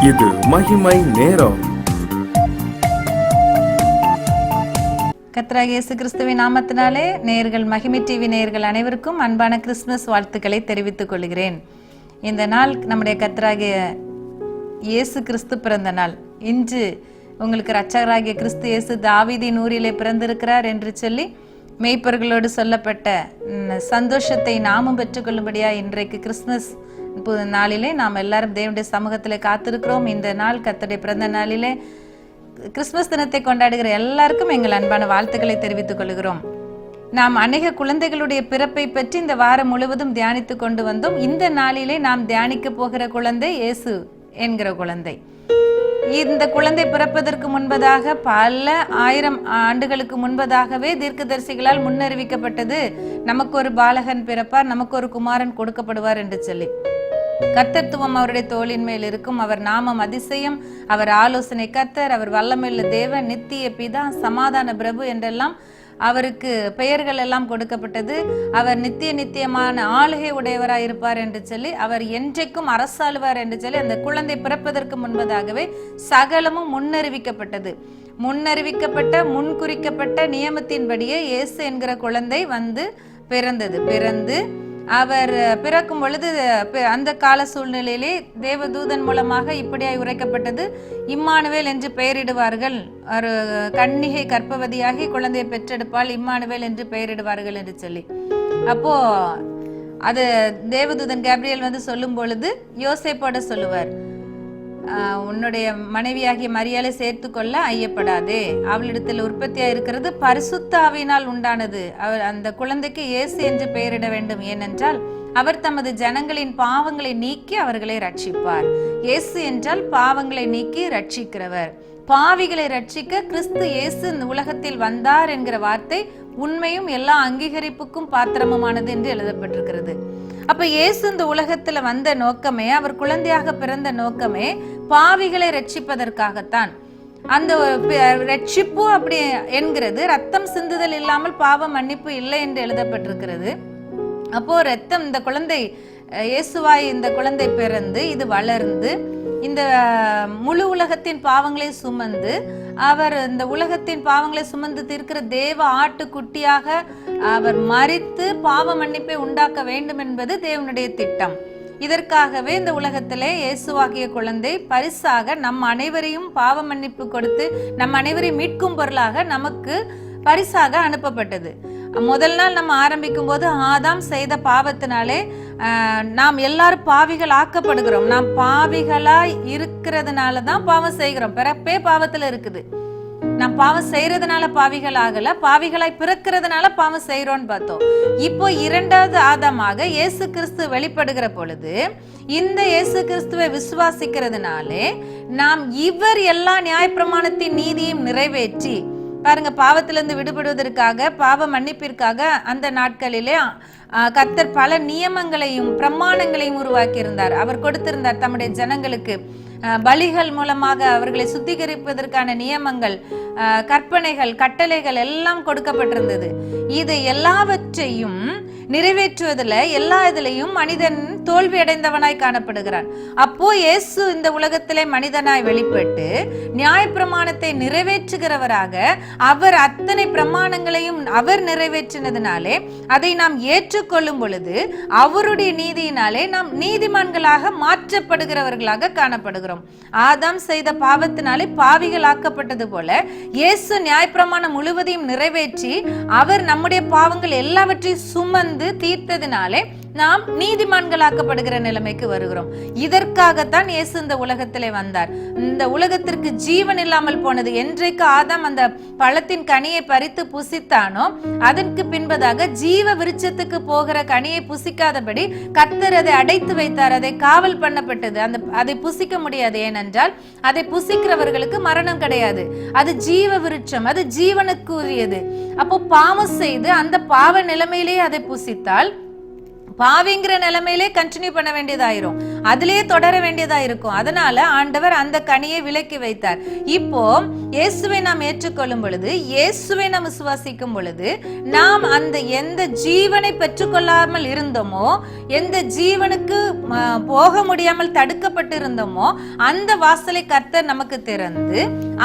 இது மகிமை நேரம். கர்த்தராகிய இயேசு கிறிஸ்துவின் நாமத்தினாலே நேயர்கள், மகிமை டிவி நேயர்கள் அனைவருக்கும் அன்பான கிறிஸ்துமஸ் வாழ்த்துக்களை தெரிவித்துக் கொள்கிறேன். இந்த நாள் நம்முடைய கர்த்தராகிய இயேசு கிறிஸ்து பிறந்த நாள். இன்று உங்களுக்கு இரட்சகராகிய கிறிஸ்து இயேசு தாவீதின் ஊரிலே பிறந்திருக்கிறார் என்று சொல்லி மேய்ப்பர்களோடு சொல்லப்பட்ட சந்தோஷத்தை நாமும் பெற்றுக்கொள்ளும்படியா இன்றைக்கு கிறிஸ்துமஸ் நாளிலே நாம் எல்லாரும் தேவனுடைய சமூகத்திலே காத்திருக்கிறோம். இந்த நாள் கர்த்தருடைய பிறந்த நாளிலே கிறிஸ்துமஸ் தினத்தை கொண்டாடுகிற எல்லாருக்கும் எங்கள் அன்பான வாழ்த்துக்களை தெரிவித்துக் கொள்கிறோம். நாம் அநேக குழந்தைகளுடைய பிறப்பை பற்றி இந்த வாரம் முழுவதும் தியானித்து கொண்டு வந்தோம். இந்த நாளிலே நாம் தியானிக்க போகிற குழந்தை இயேசு என்கிற குழந்தை. இந்த குழந்தை பிறப்பதற்கு முன்பதாக பல ஆயிரம் ஆண்டுகளுக்கு முன்பதாகவே தீர்க்கதரிசிகளால் முன்னறிவிக்கப்பட்டது, நமக்கு ஒரு பாலகன் பிறப்பார், நமக்கு ஒரு குமாரன் கொடுக்கப்படுவார் என்று சொல்லி. கர்த்தத்துவம் அவருடைய தோளின் மேல் இருக்கும், அவர் நாமம் அதிசயம், அவர் ஆலோசனை கர்த்தர், அவர் வல்லமையுள்ள தேவன், நித்திய பிதா, சமாதான பிரபு என்றெல்லாம் அவருக்கு பெயர்கள் எல்லாம் கொடுக்கப்பட்டது. அவர் நித்தியமான ஆளுகை உடையவராய் இருப்பார் என்று சொல்லி, அவர் என்றைக்கும் அரசாளுவார் என்று சொல்லி அந்த குழந்தை பிறப்பதற்கு முன்பதாகவே சகலமும் முன்னறிவிக்கப்பட்டது. முன்னறிவிக்கப்பட்ட முன்குறிக்கப்பட்ட நியமத்தின்படியே இயேசு என்கிற குழந்தை வந்து பிறந்து அவர் பிறக்கும் பொழுது அந்த கால சூழ்நிலையிலே தேவதூதன் மூலமாக இப்படியாய் உரைக்கப்பட்டது, இம்மானுவேல் என்று பெயரிடுவார்கள், ஒரு கன்னிகை கர்ப்பவதியாகி குழந்தையை பெற்றெடுப்பால் இம்மானுவேல் என்று பெயரிடுவார்கள் என்று சொல்லி. அப்போ அது தேவதூதன் கேப்ரியல் வந்து சொல்லும் பொழுது யோசேப்போட சொல்லுவார், உன்னுடைய மனைவியாகிய மரியாதை சேர்த்து கொள்ள ஐயப்படாதே, அவளிடத்தில் உற்பத்தியா இருக்கிறது பரிசுத்த ஆவியினால் உண்டானது, அந்த குழந்தைக்கு இயேசு என்று பெயரிட வேண்டும், ஏனென்றால் அவர் தமது ஜனங்களின் பாவங்களை நீக்கி அவர்களை ரட்சிப்பார். இயேசு என்றால் பாவங்களை நீக்கி ரட்சிக்கிறவர். பாவிகளை ரட்சிக்க கிறிஸ்து இயேசு இந்த உலகத்தில் வந்தார் என்கிற வார்த்தை உண்மையும் எல்லா அங்கீகரிப்புக்கும் பாத்திரமுமானது என்று எழுதப்பட்டிருக்கிறது. அப்ப இயேசு இந்த உலகத்துல வந்த நோக்கமே, அவர் குழந்தையாக பிறந்த நோக்கமே பாவிகளை ரட்சிப்பதற்காகத்தான். அந்த ரட்சிப்பு அப்படி என்கிறது ரத்தம் சிந்துதல் இல்லாமல் பாவ மன்னிப்பு இல்லை என்று எழுதப்பட்டிருக்கிறது. அப்போ ரத்தம், இந்த குழந்தை இயேசுவாய் இந்த குழந்தை பிறந்து இது வளர்ந்து இந்த முழு உலகத்தின் பாவங்களை சுமந்து அவர் இந்த உலகத்தின் பாவங்களை சுமந்து தீர்க்கிற தேவ ஆட்டுக்குட்டியாக அவர் மரித்து பாவ மன்னிப்பை உண்டாக்க வேண்டும் என்பது தேவனுடைய திட்டம். இதற்காகவே இந்த உலகத்திலே இயேசுவாகிய குழந்தை பரிசாக நம் அனைவரையும் பாவ மன்னிப்பு கொடுத்து நம் அனைவரையும் மீட்கும் பொருளாக நமக்கு பரிசாக அனுப்பப்பட்டது. முதல் நாள் நம்ம ஆரம்பிக்கும் போது ஆதாம் செய்த பாவத்தினாலே நாம் எல்லாரும் பாவிகள் ஆக்கப்படுகிறோம். நாம் பாவிகளாய் இருக்கிறதுனால தான் பாவம் செய்கிறோம். பிறப்பே பாவத்துல இருக்குது. நாம் பாவம் செய்யறதுனால பாவிகள் ஆகல, பாவிகளாய் பிறக்கிறதுனால பாவம் செய்யறோம்னு பார்த்தோம். இப்போ இரண்டாவது ஆதாமாக இயேசு கிறிஸ்து வெளிப்படுகிற பொழுது இந்த இயேசு கிறிஸ்துவை விசுவாசிக்கிறதுனாலே நாம் இவர் எல்லா நியாயப்பிரமாணத்தின் நீதியையும் நிறைவேற்றி, பாருங்க, பாவத்திலிருந்து விடுபடுவதற்காக பாவ மன்னிப்பிற்காக அந்த நாட்களிலே கர்த்தர் பல நியமங்களையும் பிரமாணங்களையும் உருவாக்கி இருந்தார். அவர் கொடுத்திருந்தார் தம்முடைய ஜனங்களுக்கு பலிகள் மூலமாக அவர்களை சுத்திகரிப்பதற்கான நியமங்கள், கற்பனைகள், கட்டளைகள் எல்லாம் கொடுக்கப்பட்டிருந்தது. இது எல்லாவற்றையும் நிறைவேற்றுவதில் எல்லா இதுலையும் மனிதன் தோல்வி அடைந்தவனாய் காணப்படுகிறான். அப்போ இயேசு இந்த உலகத்திலே மனிதனாய் வெளிப்பட்டு நியாயப்பிரமாணத்தை நிறைவேற்றுகிறவராக அவர் அத்தனை பிரமாணங்களையும் அவர் நிறைவேற்றினதினாலே அதை நாம் ஏற்றுக்கொள்ளும் பொழுது அவருடைய நீதியினாலே நாம் நீதிமான்களாக மாற்றப்படுகிறவர்களாக காணப்படுகிறோம். ஆதாம் செய்த பாவத்தினாலே பாவிகள் ஆக்கப்பட்டது போல இயேசு நியாயப்பிரமாணம் முழுவதையும் நிறைவேற்றி அவர் நம்முடைய பாவங்கள் எல்லாவற்றையும் சுமந்து தீர்த்ததினாலே நாம் நீதிமான்களாக்கப்படுகிற நிலைமைக்கு வருகிறோம். இதற்காகத்தான் இயேசு இந்த உலகத்திலே வந்தார். இந்த உலகத்திற்கு ஜீவன் இல்லாமல் போனது. என்றைக்கு ஆதாம் அந்த பழத்தின் கனியை பறித்து புசித்தானோ அதற்கு பின்பதாக ஜீவ விருட்சத்துக்கு போகிற கனியை புசிக்காதபடி கர்த்தர் அதை அடைத்து வைத்தார். அதை காவல் பண்ணப்பட்டது. அதை புசிக்க முடியாது. ஏனென்றால் அதை புசிக்கிறவர்களுக்கு மரணம் கிடையாது. அது ஜீவ விருட்சம், அது ஜீவனுக்குரியது. அப்போ பாவம் செய்து அந்த பாவ நிலைமையிலேயே அதை புசித்தால் பாவிங்கிற நிலைமையிலே கண்டினியூ பண்ண வேண்டியதாயிரும், அதிலேயே தொடர வேண்டியதா இருக்கும். அதனால ஆண்டவர் அந்த கனியை விலக்கி வைத்தார். இப்போ இயேசுவை நாம் ஏற்றுக்கொள்ளும் பொழுது, இயேசுவை நாம் விசுவாசிக்கும் பொழுது, நாம் அந்த எந்த ஜீவனை பெற்றுக்கொள்ளாமல் இருந்தோமோ, எந்த ஜீவனுக்கு போக முடியாமல் தடுக்கப்பட்டு இருந்தோமோ, அந்த வாசலை கர்த்தர் நமக்கு திறந்து,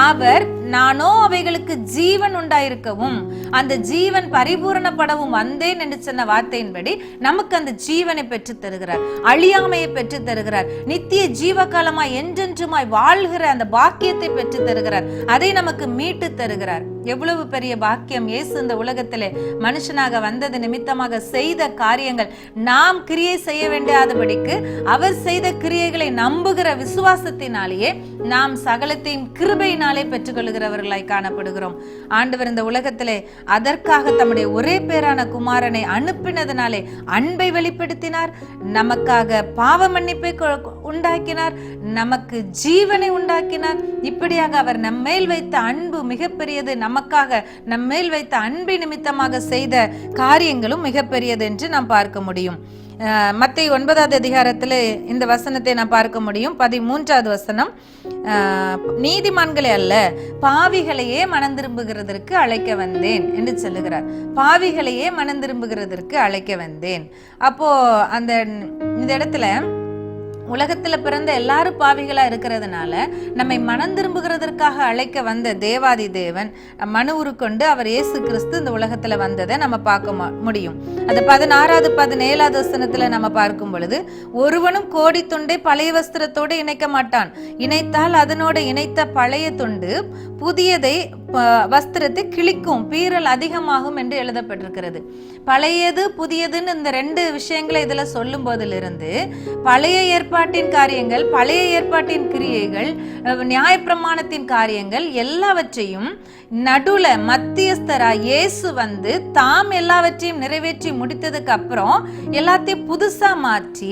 அவர் நானோ அவைகளுக்கு ஜீவன் உண்டாயிருக்கவும் அந்த ஜீவன் பரிபூரணப்படவும் வந்தேன் என்று சொன்ன வார்த்தையின்படி நமக்கு அந்த ஜீவனை பெற்று தருகிறார், அழியாமையை பெற்று தருகிறார், நித்திய ஜீவகாலமாய் என்றென்றுமாய் வாழ்கிற அந்த பாக்கியத்தை பெற்று தருகிறார், அதை நமக்கு மீட்டு தருகிறார். எவ்வளவு பெரிய பாக்கியம்! இயேசு இந்த உலகத்திலே மனுஷனாக வந்தது நிமித்தமாக செய்த காரியங்கள் நாம் கிரியை செய்ய வேண்டியாதபடிக்கு அவர் செய்த கிரியைகளை நம்புகிற விசுவாசத்தினாலேயே நாம் சகலத்தையும் கிருபையினாலே பெற்றுக்கொள்கிறவர்களாய் காணப்படுகிறோம். ஆண்டவர் இந்த உலகத்திலே அதற்காக தம்முடைய ஒரே பேரான குமாரனை அனுப்பினதனாலே அன்பை வெளிப்படுத்தினார், நமக்காக பாவ மன்னிப்பை உண்டாக்கினார், நமக்கு ஜீவனை உண்டாக்கினார். இப்படியாக அவர் நம்மேல் வைத்த அன்பு மிகப்பெரியது, நமக்காக நம்மேல் வைத்த அன்பை நிமித்தமாக செய்த காரியங்களும் மிகப்பெரியது என்று நாம் பார்க்க முடியும். மத்தேயு 9வது அதிகாரத்தில் இந்த வசனத்தை நாம் பார்க்க முடியும். 13வது வசனம், நீதிமான்களே அல்ல பாவிகளையே மனம் திரும்புகிறதற்கு அழைக்க வந்தேன் என்று சொல்லுகிறார். பாவிகளையே மனம் திரும்புகிறதற்கு அழைக்க வந்தேன். அப்போ இந்த இடத்துல உலகத்துல பிறந்த எல்லாரும் பாவிகளா இருக்கிறதுனால நம்மை மனம் திரும்புகிறதற்காக அழைக்க வந்த தேவாதி தேவன் மனு உருக்கொண்டு அவர் இயேசு கிறிஸ்து இந்த உலகத்துல வந்ததை நம்ம பார்க்க முடியும். அது 16வது 17வது வசனத்துல நம்ம பார்க்கும் பொழுது, ஒருவனும் கோடி துண்டை பழைய வஸ்திரத்தோடு இணைக்க மாட்டான், இணைத்தால் அதனோட இணைத்த பழைய துண்டு புதியதை வஸ்திரத்தை கிழிக்கும், பீறல் அதிகமாகும் என்று எழுதப்பட்டிருக்கிறது. பழையது புதியதுன்னு இந்த ரெண்டு விஷயங்களை இதுல சொல்லும் போதிலிருந்து பழைய ஏற்பாட்டின் காரியங்கள், பழைய ஏற்பாட்டின் கிரியைகள், நியாயப்பிரமாணத்தின் காரியங்கள் எல்லாவற்றையும் நடுவுல மத்தியஸ்தரா இயேசு வந்து தாம் எல்லாவற்றையும் நிறைவேற்றி முடித்ததுக்கு அப்புறம் எல்லாத்தையும் புதுசா மாற்றி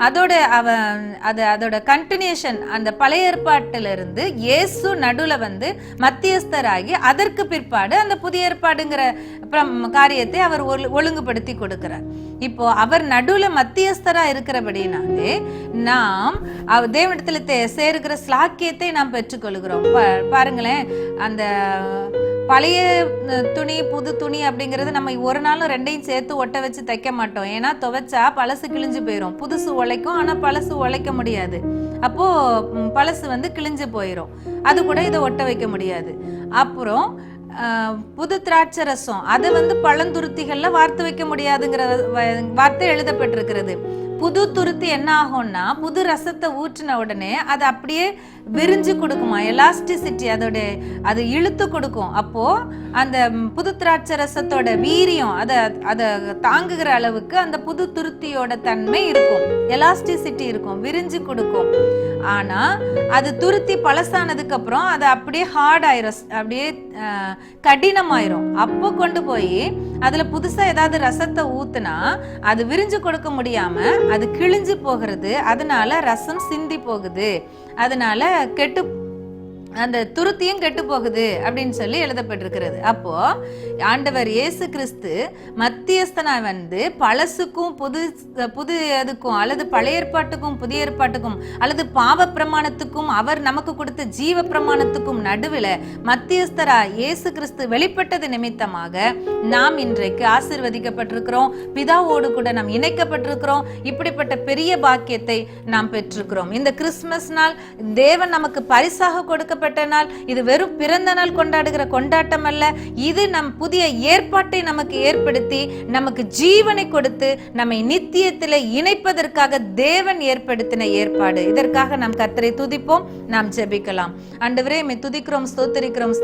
அதோட கண்டினியூஷன் அந்த பழைய ஏற்பாட்டிலிருந்து இயேசு நடுவுல வந்து மத்தியஸ்தராகி அதற்கு பிற்பாடு அந்த புதிய ஏற்பாடுங்கிற காரியத்தை அவர் ஒழுங்குபடுத்தி கொடுக்கிறார். இப்போ அவர் நடுவுல மத்தியஸ்தரா இருக்கிறபடினாலே நாம் தேவனிடத்துல சேருகிற ஸ்லாக்கியத்தை நாம் பெற்றுக்கொள்கிறோம். பாருங்களேன், அந்த பழைய துணி புது துணி அப்படிங்கிறது நம்ம ஒரு நாளும் ரெண்டையும் சேர்த்து ஒட்ட வச்சு தைக்க மாட்டோம். ஏன்னா துவைச்சா பழசு கிழிஞ்சு போயிடும், புதுசு உழைக்கும், ஆனா பழசு உழைக்க முடியாது. அப்போ பழசு வந்து கிழிஞ்சு போயிடும், அது கூட இதை ஒட்ட வைக்க முடியாது. அப்புறம் புது திராட்சை ரசம் அதை வந்து பழந்துருத்திகள்ல வார்த்து வைக்க முடியாதுங்கிற வார்த்தை எழுதப்பட்டிருக்கிறது. புது துருத்தி என்ன ஆகும்னா, புது ரசத்தை ஊற்றின உடனே அது அப்படியே விரிஞ்சு கொடுக்குமா, எலாஸ்டிசிட்டி அது இழுத்து கொடுக்கும். அப்போ அந்த புது திராட்சை ரசத்தோட வீரியம் அதை தாங்குகிற அளவுக்கு அந்த புது துருத்தியோட தன்மை இருக்கும், எலாஸ்டிசிட்டி இருக்கும், விரிஞ்சு கொடுக்கும். ஆனா அது துருத்தி பழசானதுக்கு அப்புறம் அது அப்படியே ஹார்ட் ஆயிரும், அப்படியே கடினமாயிரும். அப்போ கொண்டு போய் அதுல புதுசா ஏதாவது ரசத்தை ஊத்துனா அது விரிஞ்சு கொடுக்க முடியாம அது கிழிஞ்சு போகிறது, அதனால ரசம் சிந்தி போகுது, அதனால அந்த துருத்தியும் கெட்டு போகுது அப்படின்னு சொல்லி எழுதப்பட்டிருக்கிறது. அப்போ ஆண்டவர் இயேசு கிறிஸ்து மத்தியஸ்தனாய் வந்து பழசுக்கும் புது அதுக்கும் அல்லது பழைய ஏற்பாட்டுக்கும் புதிய ஏற்பாட்டுக்கும் அல்லது பாவ பிரமாணத்துக்கும் அவர் நமக்கு கொடுத்த ஜீவ பிரமாணத்துக்கும் நடுவில் மத்தியஸ்தரா இயேசு கிறிஸ்து வெளிப்பட்டது நிமித்தமாக நாம் இன்றைக்கு ஆசீர்வதிக்கப்பட்டிருக்கிறோம், பிதாவோடு கூட நாம் இணைக்கப்பட்டிருக்கிறோம். இப்படிப்பட்ட பெரிய பாக்கியத்தை நாம் பெற்றிருக்கிறோம். இந்த கிறிஸ்துமஸ் நாள் தேவன் நமக்கு பரிசாக கொடுக்க நாள். இது வெறும் பிறந்த நாள் கொண்டாடுகிற கொண்டாட்டம் அல்ல, இது நம் புதிய ஏற்பாட்டை நமக்கு ஏற்படுத்தி நமக்கு ஜீவனை கொடுத்து நம்மை நித்தியத்தில் இணைப்பதற்காக தேவன் ஏற்படுத்தின ஏற்பாடு. இதற்காக நாம் கர்த்தரை துதிப்போம், நாம் ஜெபிக்கலாம். ஆண்டவரே, உம்மை துதிக்கிறோம், ஸ்தோத்திரிக்கிறோம்.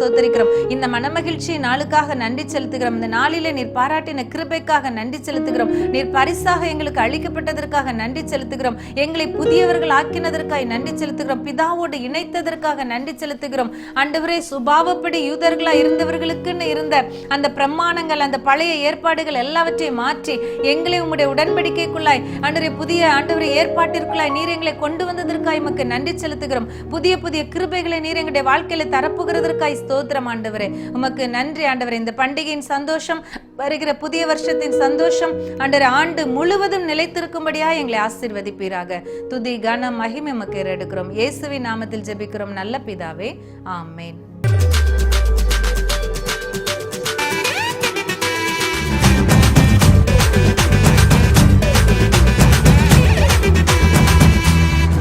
இந்த மனமகிழ்ச்சி நாளுக்காக நன்றி செலுத்துகிறோம். இந்த நாளிலே நீர் பாராட்டின கிருபைக்காக நன்றி செலுத்துகிறோம். நீர் பரிசாக எங்களுக்கு அளிக்கப்பட்டதற்காக நன்றி செலுத்துகிறோம். எங்களை புதியவர்கள் ஆக்கினதற்காக நன்றி செலுத்துகிறோம். பிதாவோடு இணைத்ததற்காக நன்றி செலுத்துகிறோம். ஆண்டவரே, சுபாவப்படி யூதர்களா இருந்தவர்களுக்குன்னு இருந்த அந்த பிரமாணங்கள், அந்த பழைய ஏற்பாடுகள் எல்லாவற்றையும் மாற்றி எங்களை உம்முடைய உடன்படிக்கைக்குள்ளாய் ஆண்டவரே புதிய ஆண்டவரே ஏற்பாட்டிற்குள்ளாய் நீர் எங்களை கொண்டு வந்ததற்காய் உமக்கு நன்றி செலுத்துகிறோம். புதிய புதிய கிருபைகளை நீர் எங்களுடைய வாழ்க்கையில தரப்புகிறதற்காய் ஸ்தோத்திரம் ஆண்டவரே. உமக்கு நன்றி ஆண்டவரே. இந்த பண்டிகையின் சந்தோஷம் வருகிற புதிய வருஷத்தின் சந்தோஷம் ஆண்டவரே ஆண்டு முழுவதும் நிலைத்திருக்கும்படியா எங்களை ஆசீர்வதிப்பீராக. துதி கனம் மகிமை உமக்கு ஏறெடுக்கிறோம். இயேசுவின் நாமத்தில் ஜெபிக்கிறோம் நல்ல பிதாவே, ஆமென்.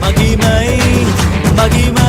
மகிமை மகிமை